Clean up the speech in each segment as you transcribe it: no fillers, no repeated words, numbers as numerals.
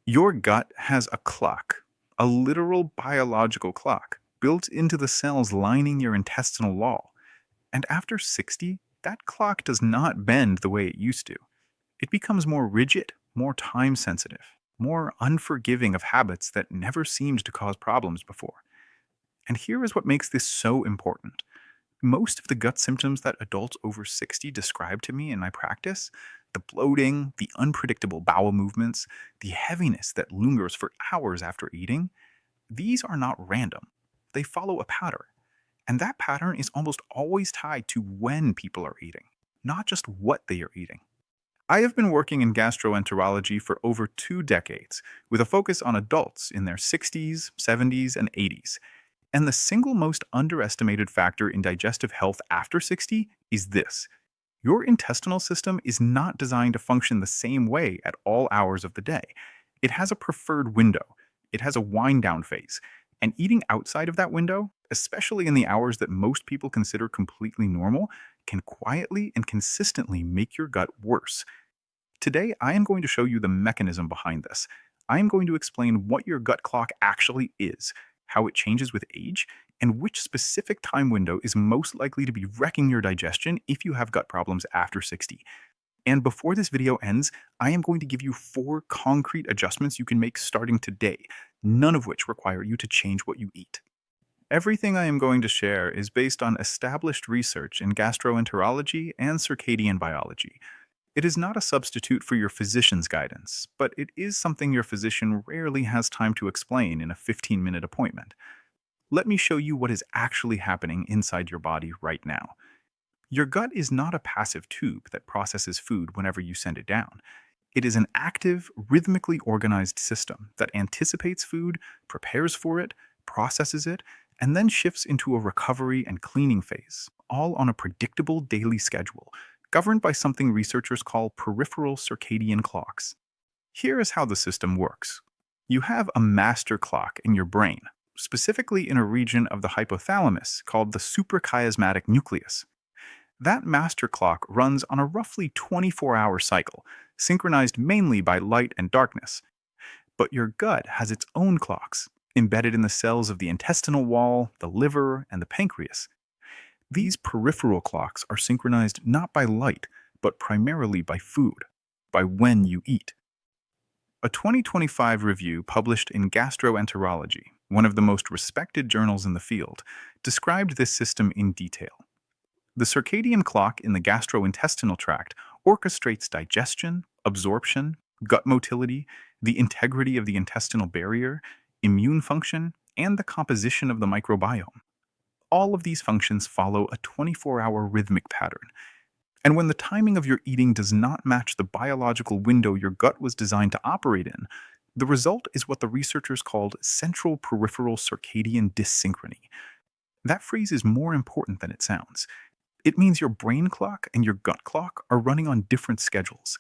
Your gut has a clock, a literal biological clock, built into the cells lining your intestinal wall. And after 60, that clock does not bend the way it used to. It becomes more rigid, more time sensitive, more unforgiving of habits that never seemed to cause problems before. And here is what makes this so important. Most of the gut symptoms that adults over 60 describe to me in my practice, the bloating, the unpredictable bowel movements, the heaviness that lingers for hours after eating, these are not random. They follow a pattern. And that pattern is almost always tied to when people are eating, not just what they are eating. I have been working in gastroenterology for over 2 decades, with a focus on adults in their 60s, 70s, and 80s. And the single most underestimated factor in digestive health after 60 is this: your intestinal system is not designed to function the same way at all hours of the day. It has a preferred window, it has a wind down phase, and eating outside of that window, especially in the hours that most people consider completely normal, can quietly and consistently make your gut worse. Today, I am going to show you the mechanism behind this. I am going to explain what your gut clock actually is, how it changes with age, and which specific time window is most likely to be wrecking your digestion if you have gut problems after 60. And before this video ends, I am going to give you 4 concrete adjustments you can make starting today, none of which require you to change what you eat. Everything I am going to share is based on established research in gastroenterology and circadian biology. It is not a substitute for your physician's guidance, but it is something your physician rarely has time to explain in a 15-minute appointment. Let me show you what is actually happening inside your body right now. Your gut is not a passive tube that processes food whenever you send it down. It is an active, rhythmically organized system that anticipates food, prepares for it, processes it, and then shifts into a recovery and cleaning phase, all on a predictable daily schedule, governed by something researchers call peripheral circadian clocks. Here is how the system works. You have a master clock in your brain, specifically in a region of the hypothalamus called the suprachiasmatic nucleus. That master clock runs on a roughly 24-hour cycle, synchronized mainly by light and darkness. But your gut has its own clocks, embedded in the cells of the intestinal wall, the liver, and the pancreas. These peripheral clocks are synchronized not by light, but primarily by food, by when you eat. A 2025 review published in Gastroenterology, one of the most respected journals in the field, described this system in detail. The circadian clock in the gastrointestinal tract orchestrates digestion, absorption, gut motility, the integrity of the intestinal barrier, immune function, and the composition of the microbiome. All of these functions follow a 24-hour rhythmic pattern. And when the timing of your eating does not match the biological window your gut was designed to operate in, the result is what the researchers called central peripheral circadian dyssynchrony. That phrase is more important than it sounds. It means your brain clock and your gut clock are running on different schedules,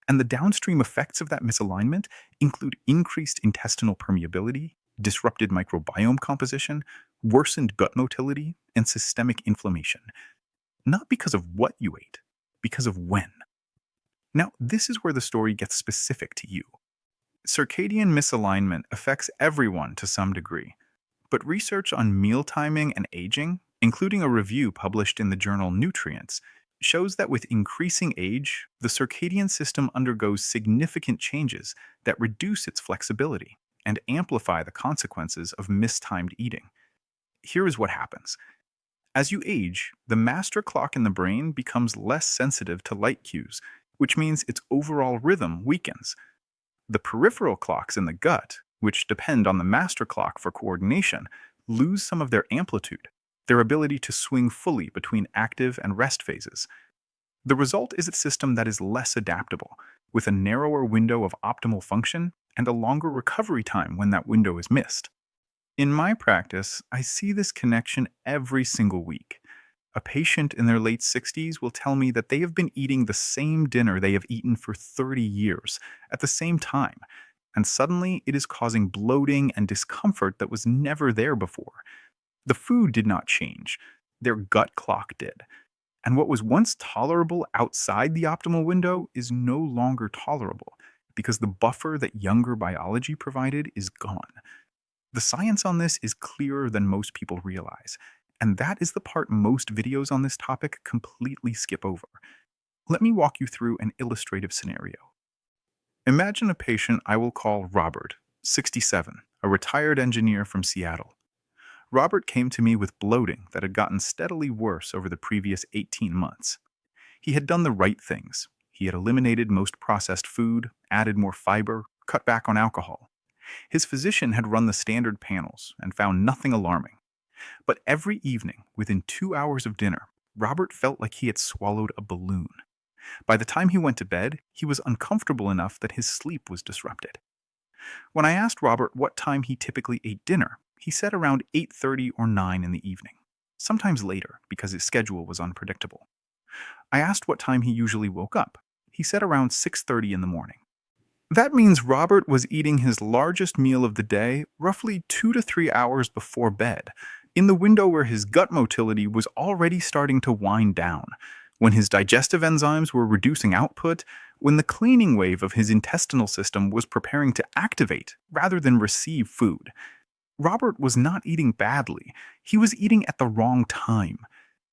and the downstream effects of that misalignment include increased intestinal permeability, disrupted microbiome composition, worsened gut motility, and systemic inflammation. Not because of what you ate, because of when. Now, this is where the story gets specific to you. Circadian misalignment affects everyone to some degree, but research on meal timing and aging, including a review published in the journal Nutrients, shows that with increasing age, the circadian system undergoes significant changes that reduce its flexibility and amplify the consequences of mistimed eating. Here is what happens. As you age, the master clock in the brain becomes less sensitive to light cues, which means its overall rhythm weakens. The peripheral clocks in the gut, which depend on the master clock for coordination, lose some of their amplitude, their ability to swing fully between active and rest phases. The result is a system that is less adaptable, with a narrower window of optimal function and a longer recovery time when that window is missed. In my practice, I see this connection every single week. A patient in their late 60s will tell me that they have been eating the same dinner they have eaten for 30 years, at the same time, and suddenly it is causing bloating and discomfort that was never there before. The food did not change, their gut clock did. And what was once tolerable outside the optimal window is no longer tolerable. because the buffer that younger biology provided is gone. The science on this is clearer than most people realize, and that is the part most videos on this topic completely skip over. Let me walk you through an illustrative scenario. Imagine a patient I will call Robert, 67, a retired engineer from Seattle. Robert came to me with bloating that had gotten steadily worse over the previous 18 months. He had done the right things. He had eliminated most processed food, added more fiber, cut back on alcohol. His physician had run the standard panels and found nothing alarming. But every evening, within 2 hours of dinner, Robert felt like he had swallowed a balloon. By the time he went to bed, he was uncomfortable enough that his sleep was disrupted. When I asked Robert what time he typically ate dinner, he said around 8:30 or 9 in the evening, sometimes later because his schedule was unpredictable. I asked what time he usually woke up. He said around 6:30 in the morning. That means Robert was eating his largest meal of the day roughly 2 to 3 hours before bed, in the window where his gut motility was already starting to wind down, when his digestive enzymes were reducing output, when the cleaning wave of his intestinal system was preparing to activate rather than receive food. Robert was not eating badly, he was eating at the wrong time.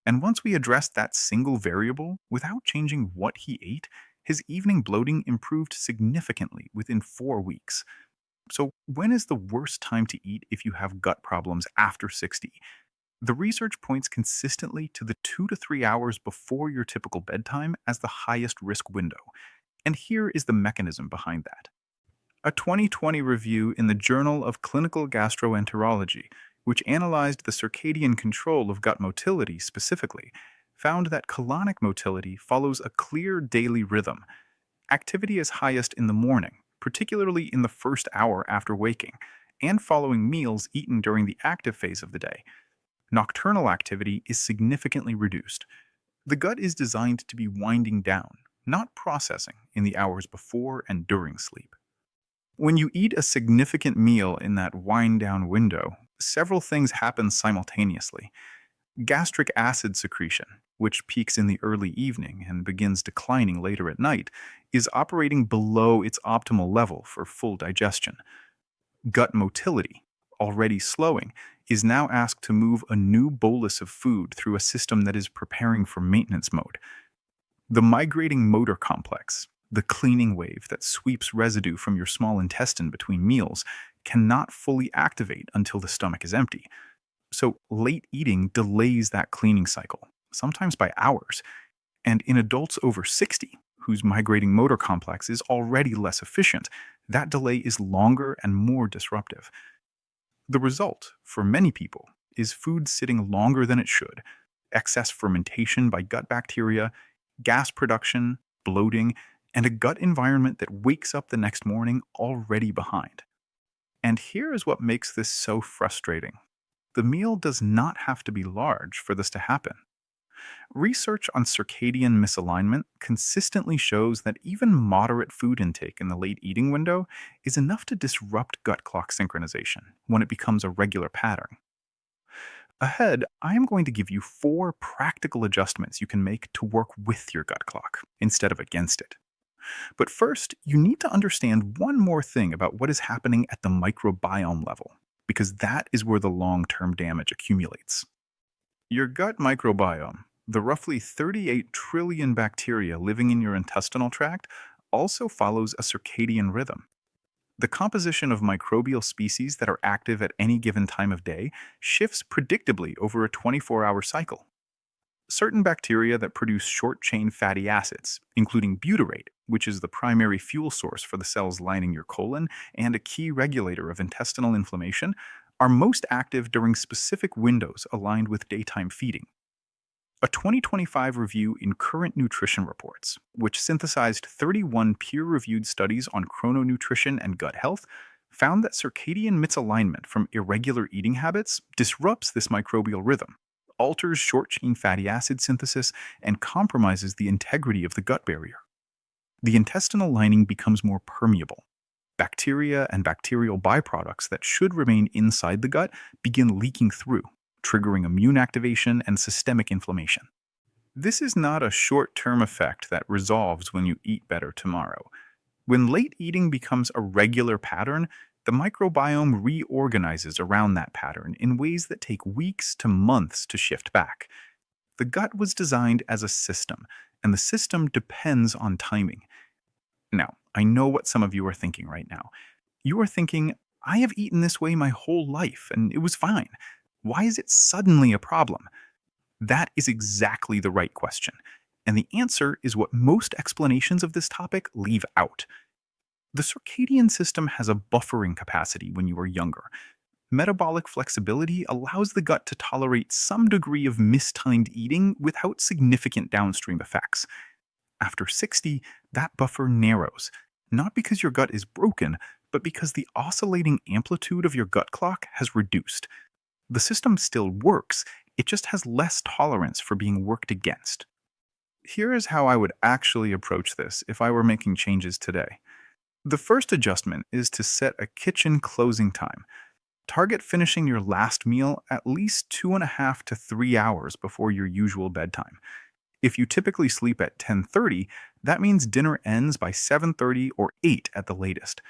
And once we addressed that single variable, without changing what he ate, his evening bloating improved significantly within 4 weeks. So, when is the worst time to eat if you have gut problems after 60? The research points consistently to the 2 to 3 hours before your typical bedtime as the highest risk window. And here is the mechanism behind that. A 2020 review in the Journal of Clinical Gastroenterology, which analyzed the circadian control of gut motility specifically, found that colonic motility follows a clear daily rhythm. Activity is highest in the morning, particularly in the first hour after waking, and following meals eaten during the active phase of the day. Nocturnal activity is significantly reduced. The gut is designed to be winding down, not processing, in the hours before and during sleep. When you eat a significant meal in that wind-down window, several things happen simultaneously. Gastric acid secretion, which peaks in the early evening and begins declining later at night, is operating below its optimal level for full digestion. Gut motility, already slowing, is now asked to move a new bolus of food through a system that is preparing for maintenance mode. The migrating motor complex, the cleaning wave that sweeps residue from your small intestine between meals, cannot fully activate until the stomach is empty. So late eating delays that cleaning cycle, sometimes by hours. And in adults over 60, whose migrating motor complex is already less efficient, that delay is longer and more disruptive. The result, for many people, is food sitting longer than it should, excess fermentation by gut bacteria, gas production, bloating, and a gut environment that wakes up the next morning already behind. And here is what makes this so frustrating. The meal does not have to be large for this to happen. Research on circadian misalignment consistently shows that even moderate food intake in the late eating window is enough to disrupt gut clock synchronization when it becomes a regular pattern. Ahead, I am going to give you 4 practical adjustments you can make to work with your gut clock instead of against it. But first, you need to understand one more thing about what is happening at the microbiome level, because that is where the long-term damage accumulates. Your gut microbiome, the roughly 38 trillion bacteria living in your intestinal tract, also follows a circadian rhythm. The composition of microbial species that are active at any given time of day shifts predictably over a 24-hour cycle. Certain bacteria that produce short-chain fatty acids, including butyrate, which is the primary fuel source for the cells lining your colon and a key regulator of intestinal inflammation, are most active during specific windows aligned with daytime feeding. A 2025 review in Current Nutrition Reports, which synthesized 31 peer-reviewed studies on chrononutrition and gut health, found that circadian misalignment from irregular eating habits disrupts this microbial rhythm, alters short-chain fatty acid synthesis, and compromises the integrity of the gut barrier. The intestinal lining becomes more permeable. Bacteria and bacterial byproducts that should remain inside the gut begin leaking through, triggering immune activation and systemic inflammation. This is not a short-term effect that resolves when you eat better tomorrow. When late eating becomes a regular pattern, the microbiome reorganizes around that pattern in ways that take weeks to months to shift back. The gut was designed as a system, and the system depends on timing. Now, I know what some of you are thinking right now. You are thinking, I have eaten this way my whole life, and it was fine. Why is it suddenly a problem? That is exactly the right question. And the answer is what most explanations of this topic leave out. The circadian system has a buffering capacity when you are younger. Metabolic flexibility allows the gut to tolerate some degree of mistimed eating without significant downstream effects. After 60, that buffer narrows, not because your gut is broken, but because the oscillating amplitude of your gut clock has reduced. The system still works, it just has less tolerance for being worked against. Here is how I would actually approach this if I were making changes today. The first adjustment is to set a kitchen closing time. Target finishing your last meal at least 2.5 to 3 hours before your usual bedtime. If you typically sleep at 10:30, that means dinner ends by 7:30 or 8 at the latest.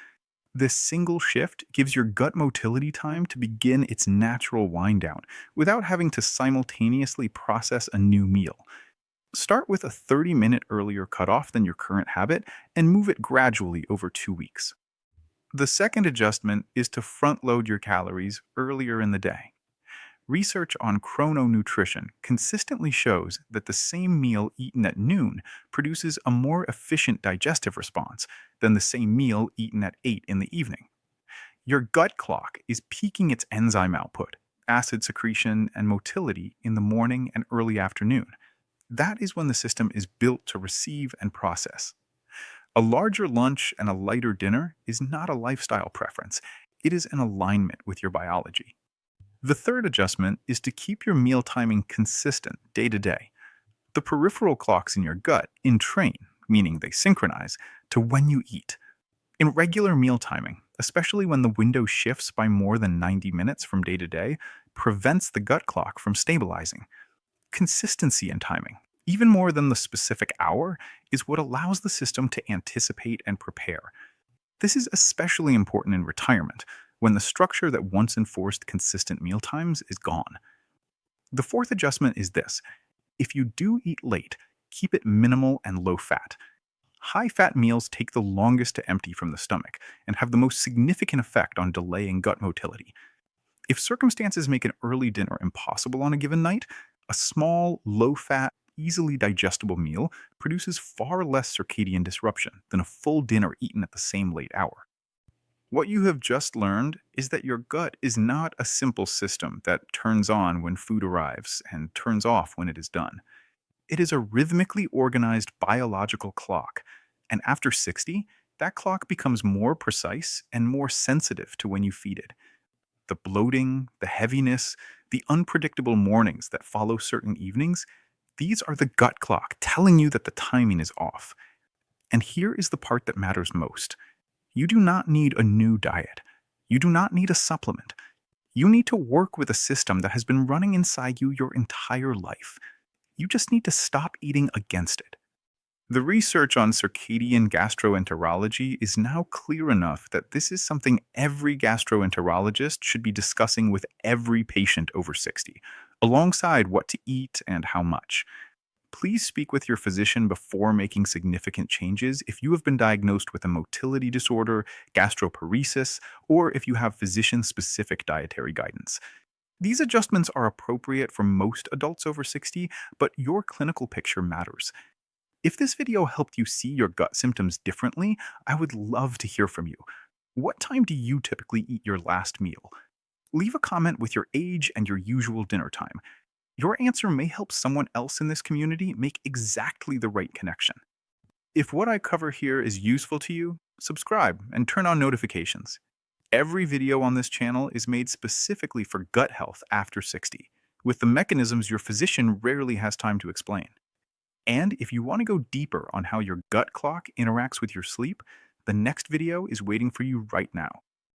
This single shift gives your gut motility time to begin its natural wind down without having to simultaneously process a new meal. Start with a 30-minute earlier cutoff than your current habit and move it gradually over 2 weeks. The second adjustment is to front load your calories earlier in the day. Research on chrononutrition consistently shows that the same meal eaten at noon produces a more efficient digestive response than the same meal eaten at 8 in the evening. Your gut clock is peaking its enzyme output, acid secretion, and motility in the morning and early afternoon. That is when the system is built to receive and process. A larger lunch and a lighter dinner is not a lifestyle preference, it is an alignment with your biology. The third adjustment is to keep your meal timing consistent day to day. The peripheral clocks in your gut entrain, meaning they synchronize, to when you eat. In regular meal timing, especially when the window shifts by more than 90 minutes from day to day, prevents the gut clock from stabilizing. Consistency in timing, even more than the specific hour, is what allows the system to anticipate and prepare. This is especially important in retirement, when the structure that once enforced consistent meal times is gone. The fourth adjustment is this: if you do eat late, keep it minimal and low fat. High fat meals take the longest to empty from the stomach and have the most significant effect on delaying gut motility. If circumstances make an early dinner impossible on a given night, a small, low-fat, easily digestible meal produces far less circadian disruption than a full dinner eaten at the same late hour. What you have just learned is that your gut is not a simple system that turns on when food arrives and turns off when it is done. It is a rhythmically organized biological clock, and after 60, that clock becomes more precise and more sensitive to when you feed it. The bloating, the heaviness, the unpredictable mornings that follow certain evenings, these are the gut clock telling you that the timing is off. And here is the part that matters most. You do not need a new diet. You do not need a supplement. You need to work with a system that has been running inside you your entire life. You just need to stop eating against it. The research on circadian gastroenterology is now clear enough that this is something every gastroenterologist should be discussing with every patient over 60, alongside what to eat and how much. Please speak with your physician before making significant changes if you have been diagnosed with a motility disorder, gastroparesis, or if you have physician-specific dietary guidance. These adjustments are appropriate for most adults over 60, but your clinical picture matters. If this video helped you see your gut symptoms differently, I would love to hear from you. What time do you typically eat your last meal? Leave a comment with your age and your usual dinner time. Your answer may help someone else in this community make exactly the right connection. If what I cover here is useful to you, subscribe and turn on notifications. Every video on this channel is made specifically for gut health after 60, with the mechanisms your physician rarely has time to explain. And if you want to go deeper on how your gut clock interacts with your sleep, the next video is waiting for you right now.